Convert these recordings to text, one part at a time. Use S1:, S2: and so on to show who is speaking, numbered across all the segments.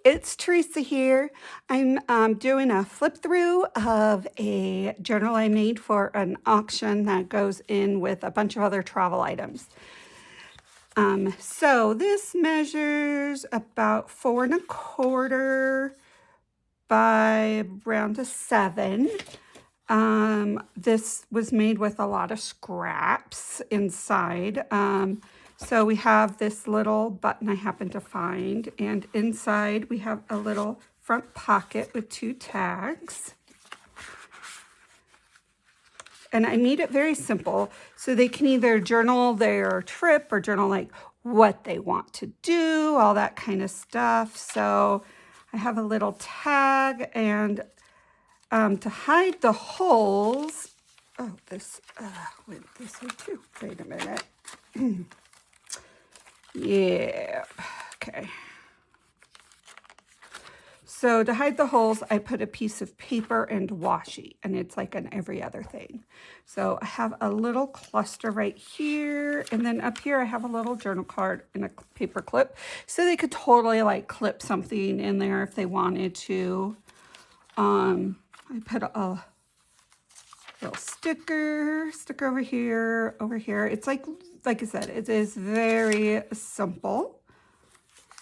S1: it's Teresa here. I'm doing a flip through of a journal I made for an auction that goes in with a bunch of other travel items. So this measures about 4¼ by around a 7. This was made with a lot of scraps inside. So we have this little button I happened to find, and inside we have a little front pocket with 2 tags. And I made it very simple, so they can either journal their trip or journal like what they want to do, all that kind of stuff. So I have a little tag, and to hide the holes, this went this way too. Wait a minute. Yeah, okay. So to hide the holes, I put a piece of paper and washi, and it's like an every other thing. So I have a little cluster right here, and then up here I have a little journal card and a paper clip, so they could totally like clip something in there if they wanted to. I put a little sticker over here, It's like I said, it is very simple.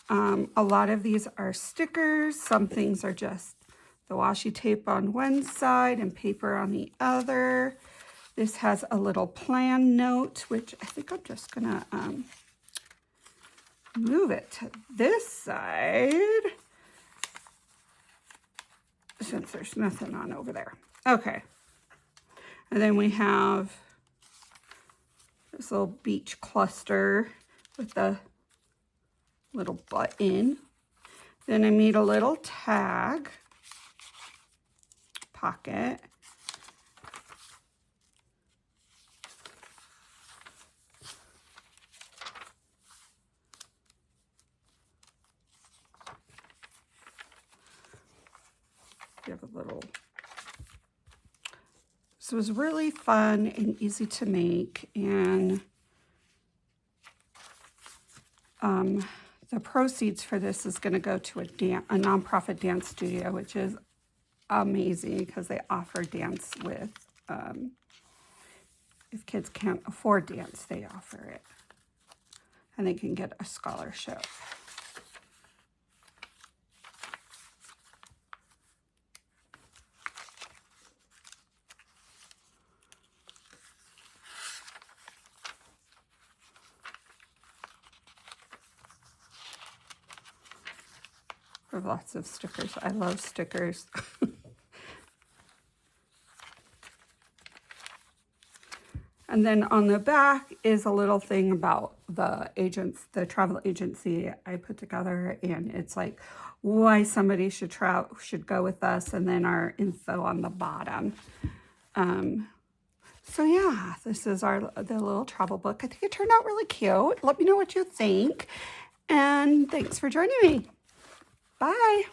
S1: A lot of these are stickers. Some things are just the washi tape on one side and paper on the other. This has a little plan note, which I think I'm just gonna move it to this side since there's nothing on over there. Okay. And then we have this little beach cluster with the little button. Then I made a little tag pocket. You have a little. So it was really fun and easy to make, and the proceeds for this is going to go to a nonprofit dance studio, which is amazing because they offer dance with, if kids can't afford dance, they offer it, and they can get a scholarship. Of lots of stickers. I love stickers. And then on the back is a little thing about the travel agency I put together, and it's like why somebody should go with us, and then our info on the bottom. So yeah, this is the little travel book. I think it turned out really cute. Let me know what you think, and thanks for joining me. Bye.